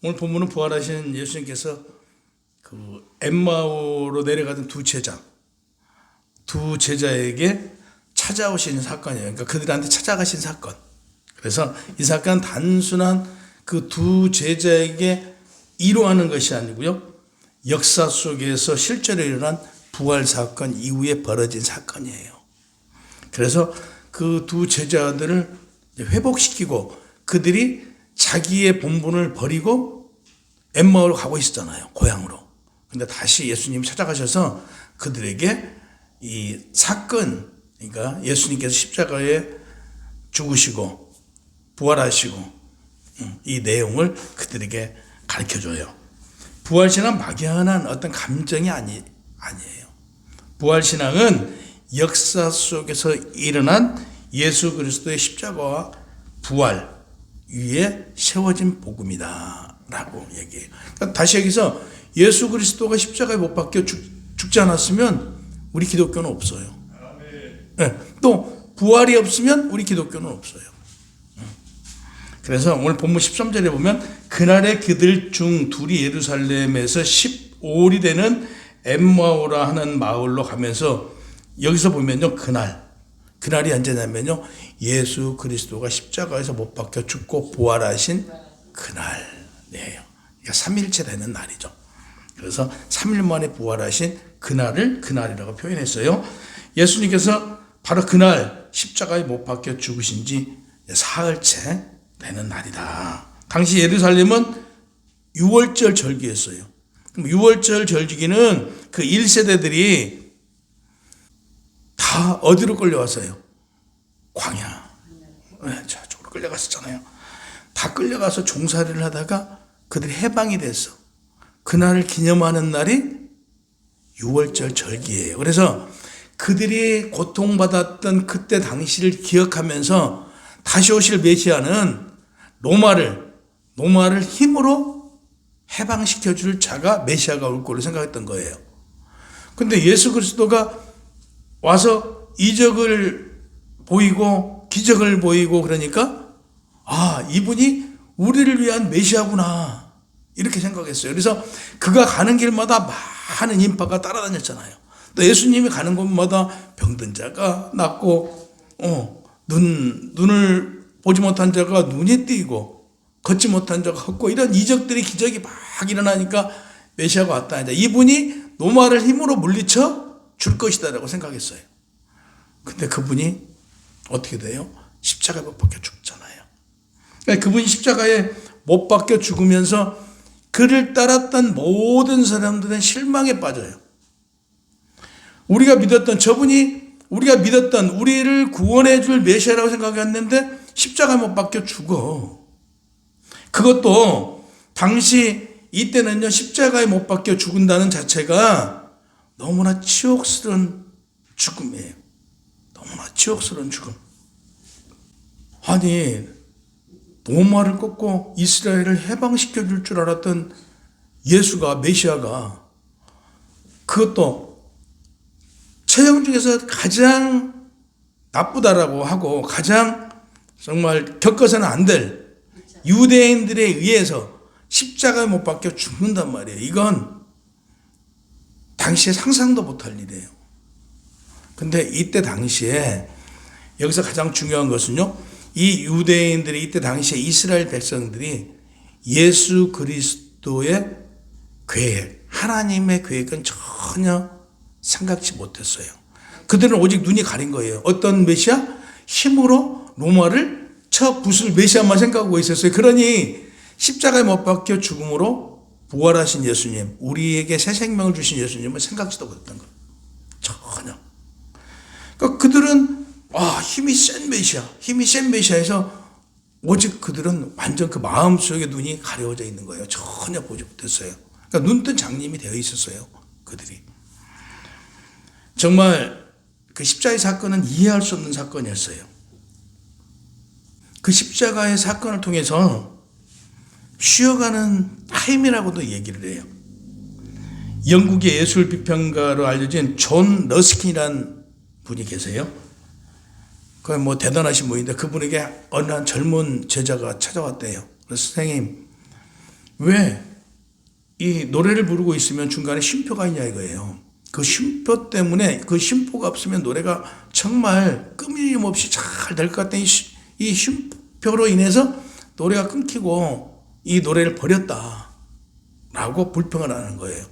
오늘 본문은 부활하신 예수님께서 그 엠마오로 내려가던 두 제자에게 찾아오신 사건이에요. 그러니까 그들한테 찾아가신 사건. 그래서 이 사건은 단순한 그 두 제자에게 이루하는 것이 아니고요. 역사 속에서 실제로 일어난 부활 사건 이후에 벌어진 사건이에요. 그래서 그 두 제자들을 회복시키고 그들이 자기의 본분을 버리고 엠마오로 가고 있었잖아요. 고향으로. 근데 다시 예수님이 찾아가셔서 그들에게 이 사건, 그러니까 예수님께서 십자가에 죽으시고 부활하시고 이 내용을 그들에게 가르쳐줘요. 부활신앙은 막연한 어떤 감정이 아니에요. 부활신앙은 역사 속에서 일어난 예수 그리스도의 십자가와 부활 위에 세워진 복음이다 라고 얘기해요. 그러니까 다시 여기서 예수 그리스도가 십자가에 못 박혀 죽지 않았으면 우리 기독교는 없어요. 네. 또 부활이 없으면 우리 기독교는 없어요. 그래서 오늘 본문 13절에 보면 그날에 그들 중 둘이 예루살렘에서 15일이 되는 엠마오라 하는 마을로 가면서 여기서 보면요. 그날이 언제냐면요. 예수 그리스도가 십자가에서 못 박혀 죽고 부활하신 그날이에요. 그러니까 3일째 되는 날이죠. 그래서 3일 만에 부활하신 그날을 그날이라고 표현했어요. 예수님께서 바로 그날 십자가에 못 박혀 죽으신 지 사흘째 되는 날이다. 당시 예루살렘은 유월절 절기였어요. 그럼 유월절 절기는 그 1세대들이 다 어디로 끌려왔어요? 광야. 네, 저쪽으로 끌려갔었잖아요. 다 끌려가서 종살이를 하다가 그들이 해방이 됐어. 그날을 기념하는 날이 유월절 절기예요. 그래서 그들이 고통받았던 그때 당시를 기억하면서 다시 오실 메시아는 로마를 힘으로 해방시켜줄 자가 메시아가 올 거로 생각했던 거예요. 근데 예수 그리스도가 와서 이적을 보이고 기적을 보이고 그러니까 이분이 우리를 위한 메시아구나 이렇게 생각했어요. 그래서 그가 가는 길마다 많은 인파가 따라다녔잖아요. 또 예수님이 가는 곳마다 병든 자가 낫고 눈을 보지 못한 자가 눈이 띄고 걷지 못한 자가 걷고 이런 이적들이 기적이 막 일어나니까 메시아가 왔다. 이분이 로마를 힘으로 물리쳐 줄 것이다라고 생각했어요. 근데 그분이 어떻게 돼요? 십자가에 못 박혀 죽잖아요. 그러니까 그분이 십자가에 못 박혀 죽으면서 그를 따랐던 모든 사람들은 실망에 빠져요. 우리가 믿었던 우리를 구원해 줄 메시아라고 생각했는데 십자가에 못 박혀 죽어. 그것도 당시 이때는요, 십자가에 못 박혀 죽는다는 자체가 너무나 치욕스러운 죽음이에요. 너무나 치욕스러운 죽음. 아니, 로마를 꺾고 이스라엘을 해방시켜 줄 줄 알았던 예수가, 메시아가, 그것도 체형 중에서 가장 나쁘다라고 하고 가장 정말 겪어서는 안 될 유대인들에 의해서 십자가에 못 박혀 죽는단 말이에요. 이건 당시에 상상도 못할 일이에요. 근데 이때 당시에 여기서 가장 중요한 것은요, 이 유대인들이 이때 당시에 이스라엘 백성들이 예수 그리스도의 계획, 하나님의 계획은 전혀 생각지 못했어요. 그들은 오직 눈이 가린 거예요. 어떤 메시아? 힘으로 로마를 쳐 부술 메시아만 생각하고 있었어요. 그러니 십자가에 못 박혀 죽음으로 부활하신 예수님, 우리에게 새 생명을 주신 예수님은 생각지도 못했던 거예요. 전혀. 그러니까 그들은 힘이 센 메시아에서 오직 그들은 완전 그 마음속에 눈이 가려져 있는 거예요. 전혀 보지 못했어요. 그러니까 눈뜬 장님이 되어 있었어요. 그들이. 정말 그 십자가의 사건은 이해할 수 없는 사건이었어요. 그 십자가의 사건을 통해서 쉬어가는 타임이라고도 얘기를 해요. 영국의 예술 비평가로 알려진 존 러스킨이라는 분이 계세요. 그 대단하신 분인데 그분에게 어느 한 젊은 제자가 찾아왔대요. 그래서 선생님, 왜 이 노래를 부르고 있으면 중간에 쉼표가 있냐 이거예요. 그 쉼표 때문에, 그 쉼표가 없으면 노래가 정말 끊임없이 잘 될 것 같더니 이 쉼표로 인해서 노래가 끊기고 이 노래를 버렸다라고 불평을 하는 거예요.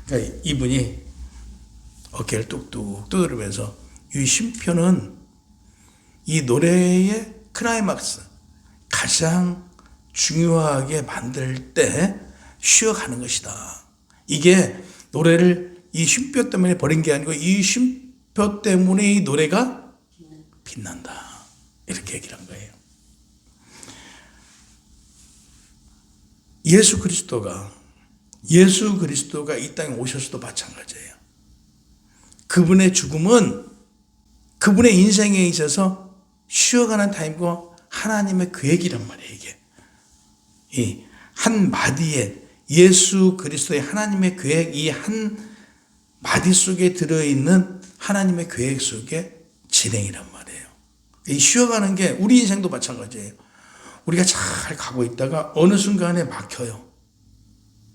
그러니까 이분이 어깨를 뚝뚝 두드리면서 이 쉼표는 이 노래의 클라이막스, 가장 중요하게 만들 때 쉬어가는 것이다. 이게 노래를 이 쉼표 때문에 버린 게 아니고 이 쉼표 때문에 이 노래가 빛난다. 이렇게 얘기를 한 거예요. 예수 그리스도가 이 땅에 오셔서도 마찬가지예요. 그분의 죽음은 그분의 인생에 있어서 쉬어가는 타임과 하나님의 계획이란 말이에요. 이게 이 한 마디에 예수 그리스도의 하나님의 계획, 이 한 마디 속에 들어있는 하나님의 계획 속에 진행이란 말이에요. 이 쉬어가는 게 우리 인생도 마찬가지예요. 우리가 잘 가고 있다가 어느 순간에 막혀요.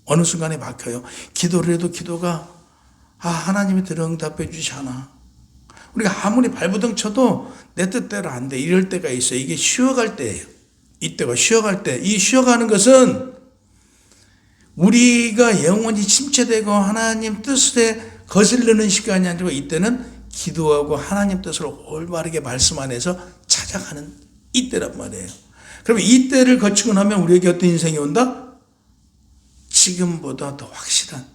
어느 순간에 막혀요. 기도를 해도 기도가 하나님이 들어응답해 주지 않아. 우리가 아무리 발버둥 쳐도 내 뜻대로 안 돼. 이럴 때가 있어요. 이게 쉬어갈 때예요. 이때가 쉬어갈 때. 이 쉬어가는 것은 우리가 영원히 침체되고 하나님 뜻에 거슬리는 시간이 아니고 이때는 기도하고 하나님 뜻으로 올바르게 말씀 안에서 찾아가는 이때란 말이에요. 그러면 이때를 거치고 나면 우리에게 어떤 인생이 온다? 지금보다 더 확실한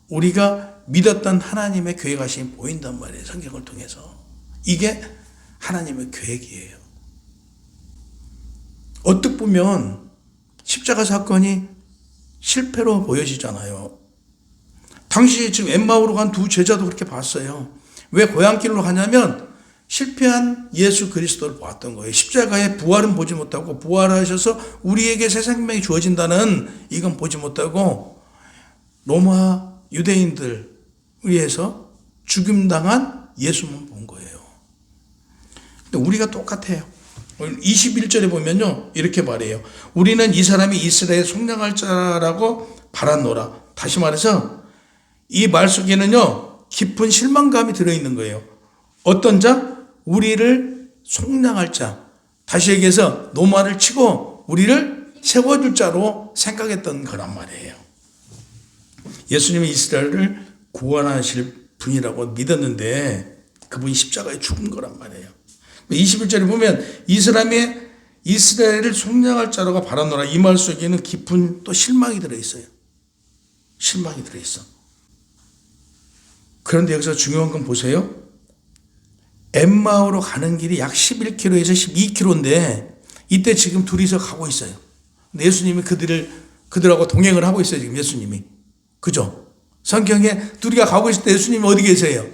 우리가 믿었던 하나님의 계획하심이 보인단 말이에요. 성경을 통해서. 이게 하나님의 계획이에요. 어떻게 보면 십자가 사건이 실패로 보여지잖아요. 당시 지금 엠마오로 간 두 제자도 그렇게 봤어요. 왜 고향길로 가냐면 실패한 예수 그리스도를 보았던 거예요. 십자가의 부활은 보지 못하고 부활하셔서 우리에게 새 생명이 주어진다는 이건 보지 못하고 로마 유대인들 의해서 죽임당한 예수만 본 거예요. 근데 우리가 똑같아요. 21절에 보면요 이렇게 말해요. 우리는 이 사람이 이스라엘 속량할 자라고 바랐노라. 다시 말해서 이 말 속에는요 깊은 실망감이 들어있는 거예요. 어떤 자? 우리를 속량할 자. 다시 얘기해서 노마를 치고 우리를 세워줄 자로 생각했던 거란 말이에요. 예수님이 이스라엘을 구원하실 분이라고 믿었는데 그분이 십자가에 죽은 거란 말이에요. 21절에 보면 이 사람이 이스라엘을 속량할 자라고 바라노라. 이 말 속에는 깊은 또 실망이 들어있어요. 실망이 들어있어. 그런데 여기서 중요한 건 보세요. 엠마오로 가는 길이 약 11km에서 12km인데 이때 지금 둘이서 가고 있어요. 근데 예수님이 그들하고 동행을 하고 있어요. 지금 예수님이. 그죠? 성경에 둘이가 가고 있을 때 예수님이 어디 계세요?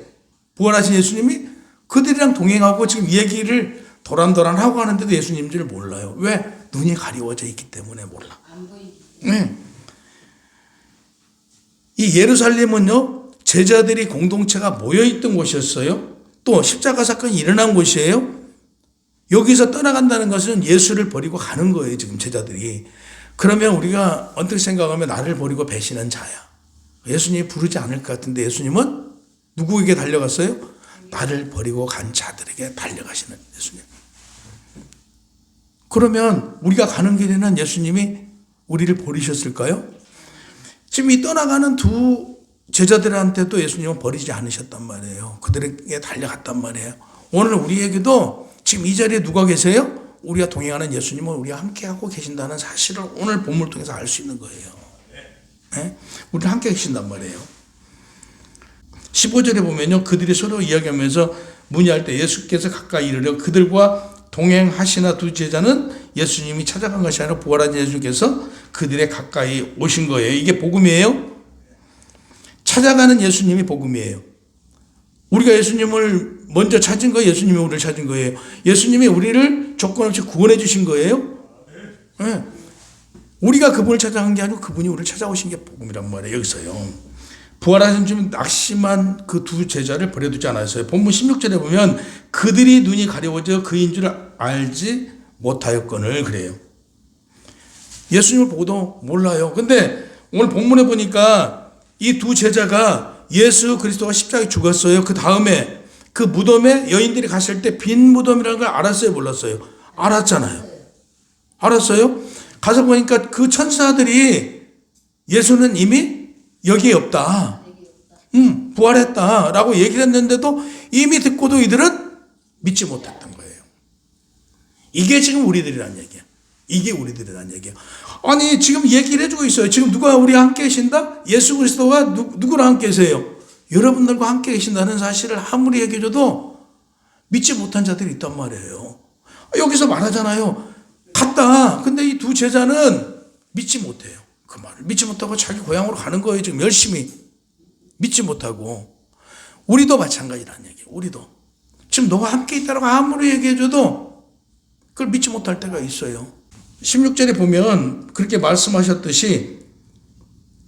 부활하신 예수님이 그들이랑 동행하고 지금 얘기를 도란도란하고 하는데도 예수님인 줄 몰라요. 왜? 눈이 가리워져 있기 때문에 몰라. 네. 이 예루살렘은요 제자들이 공동체가 모여있던 곳이었어요. 또 십자가 사건이 일어난 곳이에요. 여기서 떠나간다는 것은 예수를 버리고 가는 거예요. 지금 제자들이. 그러면 우리가 어떻게 생각하면 나를 버리고 배신한 자야. 예수님이 부르지 않을 것 같은데 예수님은 누구에게 달려갔어요? 나를 버리고 간 자들에게 달려가시는 예수님. 그러면 우리가 가는 길에는 예수님이 우리를 버리셨을까요? 지금 이 떠나가는 두 제자들한테도 예수님은 버리지 않으셨단 말이에요. 그들에게 달려갔단 말이에요. 오늘 우리에게도 지금 이 자리에 누가 계세요? 우리가 동행하는 예수님은 우리와 함께하고 계신다는 사실을 오늘 본문을 통해서 알 수 있는 거예요. 네? 우리랑 함께 계신단 말이에요. 15절에 보면요. 그들이 서로 이야기하면서 문의할 때 예수께서 가까이 이르려 그들과 동행하시나 두 제자는 예수님이 찾아간 것이 아니라 부활한 예수께서 그들의 가까이 오신 거예요. 이게 복음이에요. 찾아가는 예수님이 복음이에요. 우리가 예수님을 먼저 찾은 거예요. 예수님이 우리를 찾은 거예요. 예수님이 우리를 조건 없이 구원해 주신 거예요. 네. 우리가 그분을 찾아간 게 아니고 그분이 우리를 찾아오신 게 복음이란 말이에요. 여기서요. 부활하신 주님 낙심한 그 두 제자를 버려두지 않았어요. 본문 16절에 보면 그들이 눈이 가려워져 그인 줄 알지 못하였거늘 그래요. 예수님을 보고도 몰라요. 근데 오늘 본문에 보니까 이 두 제자가 예수 그리스도가 십자가에 죽었어요. 그 다음에 그 무덤에 여인들이 갔을 때 빈 무덤이라는 걸 알았어요, 몰랐어요? 알았잖아요. 알았어요? 가서 보니까 그 천사들이 예수는 이미 여기에 없다. 부활했다라고 얘기를 했는데도 이미 듣고도 이들은 믿지 못했던 거예요. 이게 지금 우리들이란 얘기야. 이게 우리들이란 얘기야. 아니 지금 얘기를 해주고 있어요. 지금 누가 우리와 함께 계신다? 예수 그리스도가 누구랑 함께 계세요? 여러분들과 함께 계신다는 사실을 아무리 얘기해줘도 믿지 못한 자들이 있단 말이에요. 여기서 말하잖아요. 갔다. 근데 이 두 제자는 믿지 못해요. 그 말을 믿지 못하고 자기 고향으로 가는 거예요. 지금 열심히 믿지 못하고. 우리도 마찬가지라는 얘기예요. 우리도 지금 너와 함께 있다고 아무리 얘기해줘도 그걸 믿지 못할 때가 있어요. 16절에 보면 그렇게 말씀하셨듯이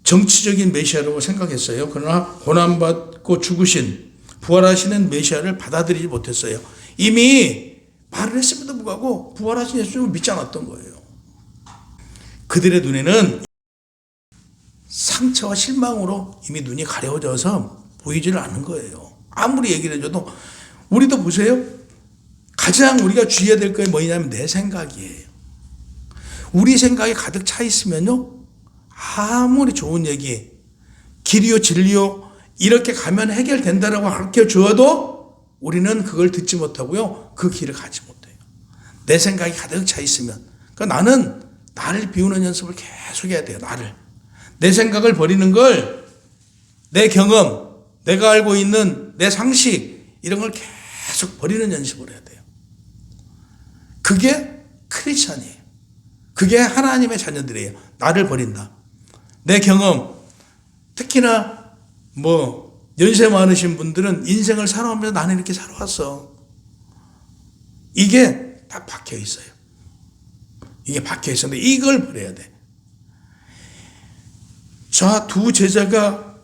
정치적인 메시아라고 생각했어요. 그러나 고난받고 죽으신 부활하시는 메시아를 받아들이지 못했어요. 이미 말을 했음에도 불구하고 부활하신 예수님을 믿지 않았던 거예요. 그들의 눈에는 상처와 실망으로 이미 눈이 가려워져서 보이지를 않는 거예요. 아무리 얘기를 해줘도. 우리도 보세요. 가장 우리가 주의해야 될 게 뭐냐면 내 생각이에요. 우리 생각이 가득 차 있으면요, 아무리 좋은 얘기, 길이요 진리요 이렇게 가면 해결된다라고 가르쳐 주어도 우리는 그걸 듣지 못하고요, 그 길을 가지 못해요. 내 생각이 가득 차 있으면. 그러니까 나는 나를 비우는 연습을 계속 해야 돼요. 나를. 내 생각을 버리는 걸, 내 경험, 내가 알고 있는 내 상식 이런 걸 계속 버리는 연습을 해야 돼요. 그게 크리스찬이에요. 그게 하나님의 자녀들이에요. 나를 버린다. 내 경험, 특히나 연세 많으신 분들은 인생을 살아오면서 나는 이렇게 살아왔어. 이게 다 박혀 있어요. 이게 박혀 있었는데 이걸 버려야 돼. 자, 두 제자가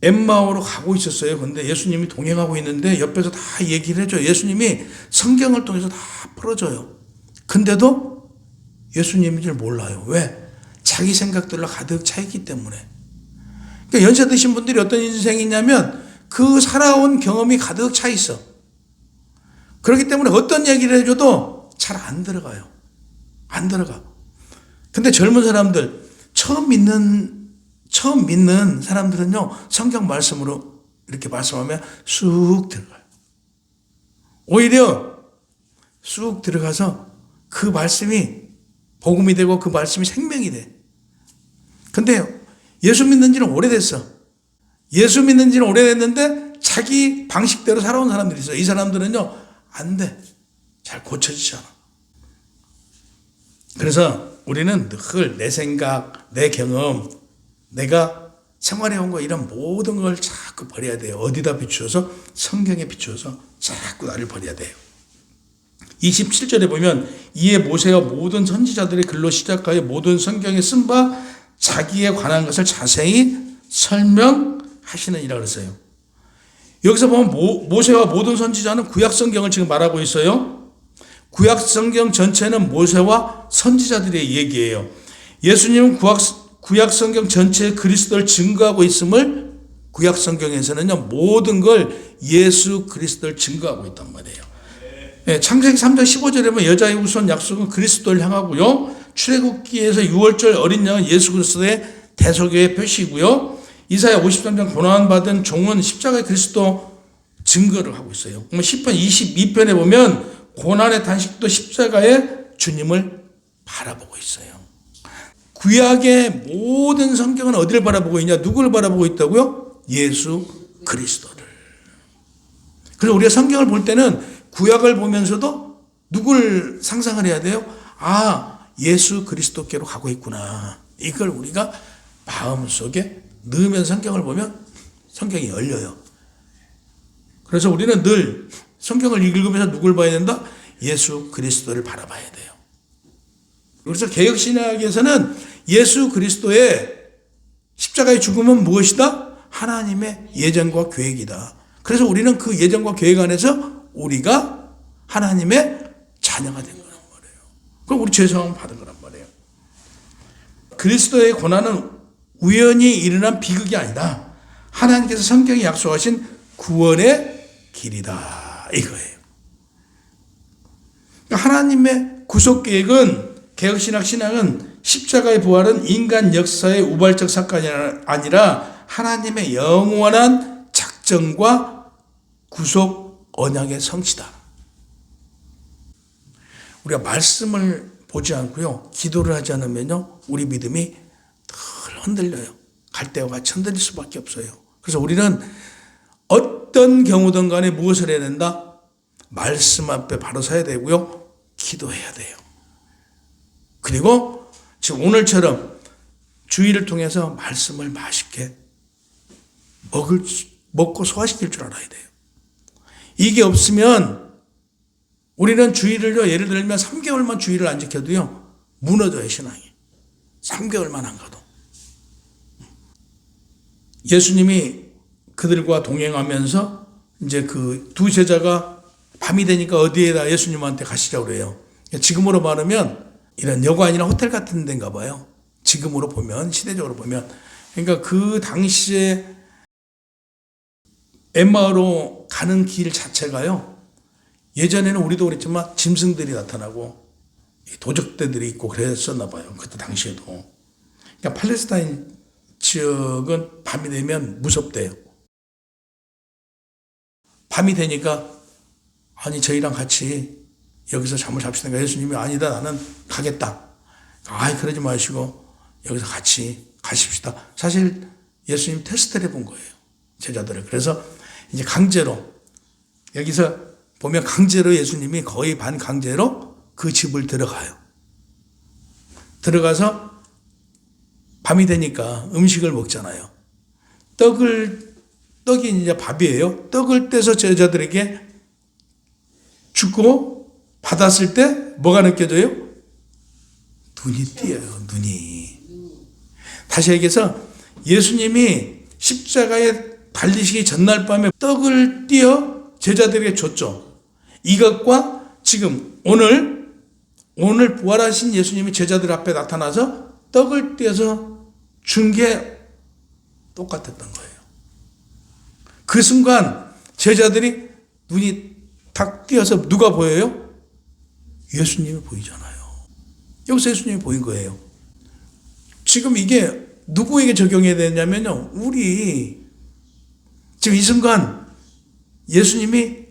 엠마오로 가고 있었어요. 그런데 예수님이 동행하고 있는데 옆에서 다 얘기를 해줘요. 예수님이 성경을 통해서 다 풀어줘요. 근데도 예수님인 줄 몰라요. 왜? 자기 생각들로 가득 차 있기 때문에. 그러니까 연세 드신 분들이 어떤 인생이냐면 그 살아온 경험이 가득 차 있어. 그렇기 때문에 어떤 얘기를 해줘도 잘 안 들어가요. 안 들어가. 근데 젊은 사람들, 처음 믿는 사람들은요, 성경 말씀으로 이렇게 말씀하면 쑥 들어가요. 오히려 쑥 들어가서 그 말씀이 복음이 되고 그 말씀이 생명이 돼. 근데 예수 믿는 지는 오래됐어. 예수 믿는 지는 오래됐는데 자기 방식대로 살아온 사람들이 있어요. 이 사람들은요, 안 돼. 잘 고쳐지지 않아. 그래서 우리는 늘 내 생각, 내 경험, 내가 생활해온 거 이런 모든 걸 자꾸 버려야 돼요. 어디다 비추어서? 성경에 비추어서 자꾸 나를 버려야 돼요. 27절에 보면 이에 모세와 모든 선지자들의 글로 시작하여 모든 성경에 쓴 바 자기에 관한 것을 자세히 설명하시느니라 그랬어요. 여기서 보면 모세와 모든 선지자는 구약 성경을 지금 말하고 있어요. 구약 성경 전체는 모세와 선지자들의 얘기예요. 예수님은 구약 성경 전체에 그리스도를 증거하고 있음을 구약 성경에서는요, 모든 걸 예수 그리스도를 증거하고 있단 말이에요. 네, 창세기 3장 15절에 보면 여자의 우선 약속은 그리스도를 향하고요, 출애굽기에서 6월절 어린 양은 예수 그리스도의 대속의 표시고요, 이사야 53장 고난받은 종은 십자가의 그리스도 증거를 하고 있어요. 10편 22편에 보면 고난의 단식도 십자가의 주님을 바라보고 있어요. 구약의 모든 성경은 어디를 바라보고 있냐? 누구를 바라보고 있다고요? 예수 그리스도를. 그래서 우리가 성경을 볼 때는 구약을 보면서도 누구를 상상을 해야 돼요? 아, 예수 그리스도께로 가고 있구나. 이걸 우리가 마음속에 넣으면 성경을 보면 성경이 열려요. 그래서 우리는 늘 성경을 읽으면서 누굴 봐야 된다? 예수 그리스도를 바라봐야 돼요. 그래서 개혁신학에서는 예수 그리스도의 십자가의 죽음은 무엇이다? 하나님의 예정과 계획이다. 그래서 우리는 그 예정과 계획 안에서 우리가 하나님의 자녀가 된 거란 말이에요. 그럼 우리 죄 사함을 받은 거란 말이에요. 그리스도의 고난은 우연히 일어난 비극이 아니다. 하나님께서 성경에 약속하신 구원의 길이다. 이거예요. 하나님의 구속 계획은, 개혁신학 신앙은 십자가의 부활은 인간 역사의 우발적 사건이 아니라 하나님의 영원한 작정과 구속 언약의 성취다. 우리가 말씀을 보지 않고요, 기도를 하지 않으면요, 우리 믿음이 늘 흔들려요. 갈대와 같이 흔들릴 수밖에 없어요. 그래서 우리는 어떤 경우든 간에 무엇을 해야 된다? 말씀 앞에 바로 서야 되고요, 기도해야 돼요. 그리고 지금 오늘처럼 주의를 통해서 말씀을 맛있게 먹고 소화시킬 줄 알아야 돼요. 이게 없으면 우리는 주의를요, 예를 들면 3개월만 주의를 안 지켜도요, 무너져요, 신앙이. 3개월만 안 가도. 예수님이 그들과 동행하면서 이제 그 두 제자가 밤이 되니까 어디에다 예수님한테 가시자고 그래요. 지금으로 말하면 이런 여관이나 호텔 같은 데인가 봐요. 지금으로 보면, 시대적으로 보면. 그러니까 그 당시에 엠마오로 가는 길 자체가요, 예전에는 우리도 그랬지만 짐승들이 나타나고 도적대들이 있고 그랬었나 봐요. 그때 당시에도. 그러니까 팔레스타인 지역은 밤이 되면 무섭대요. 밤이 되니까 아니 저희랑 같이 여기서 잠을 잡시다. 예수님이 아니다, 나는 가겠다. 아이 그러지 마시고 여기서 같이 가십시다. 사실 예수님 테스트를 해본 거예요, 제자들을. 그래서 이제 강제로, 여기서 보면 강제로 예수님이 거의 반강제로 그 집을 들어가요. 들어가서 밤이 되니까 음식을 먹잖아요. 떡이 이제 밥이에요. 떡을 떼서 제자들에게 주고 받았을 때 뭐가 느껴져요? 눈이 띄어요, 눈이. 다시 얘기해서 예수님이 십자가에 달리시기 전날 밤에 떡을 띄어 제자들에게 줬죠. 이것과 지금 오늘 부활하신 예수님이 제자들 앞에 나타나서 떡을 띄어서 준 게 똑같았던 거예요. 그 순간 제자들이 눈이 탁 띄어서 누가 보여요? 예수님이 보이잖아요. 여기서 예수님이 보인 거예요. 지금 이게 누구에게 적용해야 되냐면요, 우리 지금 이 순간 예수님이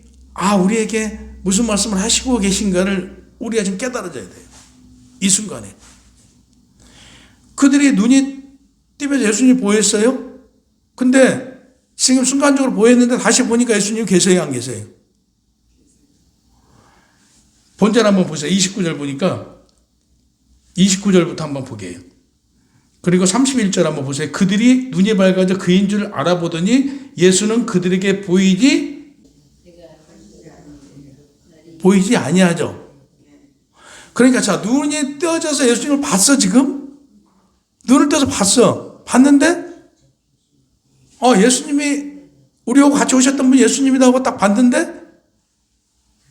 우리에게 무슨 말씀을 하시고 계신가를 우리가 지금 깨달아져야 돼요. 이 순간에. 그들이 눈이 띄면서 예수님이 보였어요. 근데 지금 순간적으로 보였는데 다시 보니까 예수님이 계세요, 안 계세요? 본절 한번 보세요. 29절 보니까 29절부터 한번 보게 해요. 그리고 31절 한번 보세요. 그들이 눈이 밝아져 그인 줄 알아보더니 예수는 그들에게 보이지 아니하죠. 그러니까 자, 눈이 떠져서 예수님을 봤어, 지금? 눈을 떠서 봤어. 봤는데 예수님이 우리하고 같이 오셨던 분 예수님이다 하고 딱 봤는데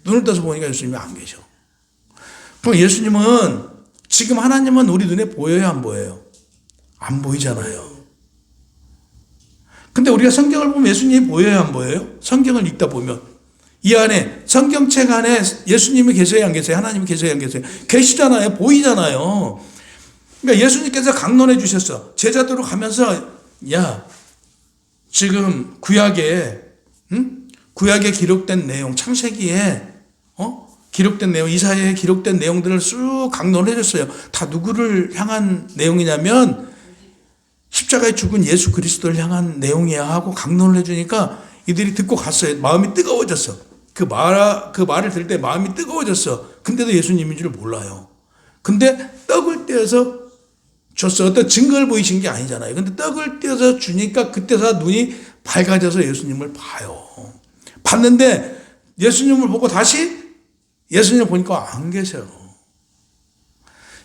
눈을 떠서 보니까 예수님이 안 계셔. 그럼 예수님은, 지금 하나님은 우리 눈에 보여요, 안 보여요? 안 보이잖아요. 근데 우리가 성경을 보면 예수님이 보여요, 안 보여요? 성경을 읽다 보면 이 안에, 성경책 안에 예수님이 계세요, 안 계세요? 하나님이 계세요, 안 계세요? 계시잖아요. 보이잖아요. 그러니까 예수님께서 강론해 주셨어. 제자들로 가면서, 야, 지금 구약에 기록된 내용, 창세기에 기록된 내용, 이사야에 기록된 내용들을 쑥 강론해 줬어요. 다 누구를 향한 내용이냐면 십자가에 죽은 예수 그리스도를 향한 내용이야 하고 강론을 해주니까 이들이 듣고 갔어요. 마음이 뜨거워졌어. 그 말을 들을 때 마음이 뜨거워졌어. 근데도 예수님인 줄 몰라요. 근데 떡을 떼어서 줬어. 어떤 증거를 보이신 게 아니잖아요. 근데 떡을 떼어서 주니까 그때서 눈이 밝아져서 예수님을 봐요. 봤는데 예수님을 보고 다시 예수님을 보니까 안 계세요.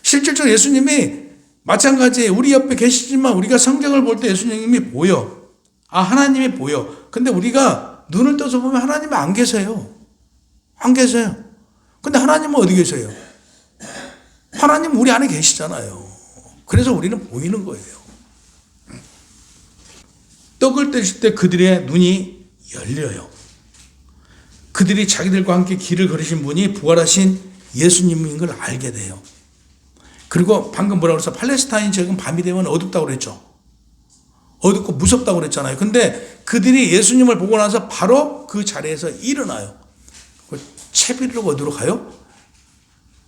실질적으로 예수님이 마찬가지 우리 옆에 계시지만 우리가 성경을 볼 때 예수님이 보여. 하나님이 보여. 근데 우리가 눈을 떠서 보면 하나님이 안 계세요. 안 계세요. 근데 하나님은 어디 계세요? 하나님은 우리 안에 계시잖아요. 그래서 우리는 보이는 거예요. 떡을 떼실 때 그들의 눈이 열려요. 그들이 자기들과 함께 길을 걸으신 분이 부활하신 예수님인 걸 알게 돼요. 그리고 방금 뭐라고 그랬어? 팔레스타인 지역은 밤이 되면 어둡다고 그랬죠. 어둡고 무섭다고 그랬잖아요. 근데 그들이 예수님을 보고 나서 바로 그 자리에서 일어나요. 채비를 어디로 가요?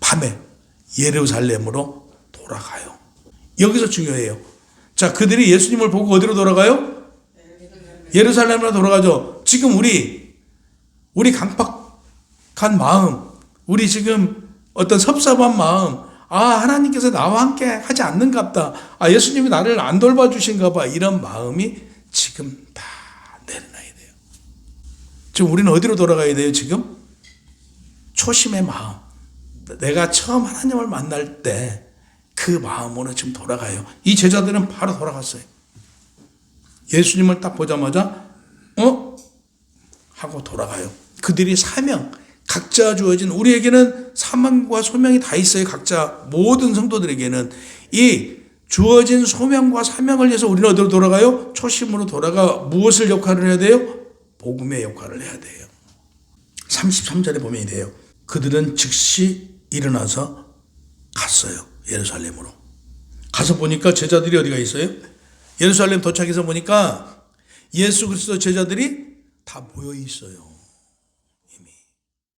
밤에 예루살렘으로 돌아가요. 여기서 중요해요. 자, 그들이 예수님을 보고 어디로 돌아가요? 예루살렘으로 돌아가죠. 지금 우리 강팍한 마음, 우리 지금 어떤 섭섭한 마음, 하나님께서 나와 함께 하지 않는갑다. 예수님이 나를 안 돌봐주신가 봐. 이런 마음이 지금 다 내려놔야 돼요. 지금 우리는 어디로 돌아가야 돼요, 지금? 초심의 마음. 내가 처음 하나님을 만날 때 그 마음으로 지금 돌아가요. 이 제자들은 바로 돌아갔어요. 예수님을 딱 보자마자 하고 돌아가요. 그들이 사명, 각자 주어진, 우리에게는 사명과 소명이 다 있어요. 각자 모든 성도들에게는 이 주어진 소명과 사명을 위해서 우리는 어디로 돌아가요? 초심으로 돌아가 무엇을 역할을 해야 돼요? 복음의 역할을 해야 돼요. 33절에 보면 이래요. 그들은 즉시 일어나서 갔어요. 예루살렘으로. 가서 보니까 제자들이 어디가 있어요? 예루살렘 도착해서 보니까 예수 그리스도 제자들이 다 모여 있어요.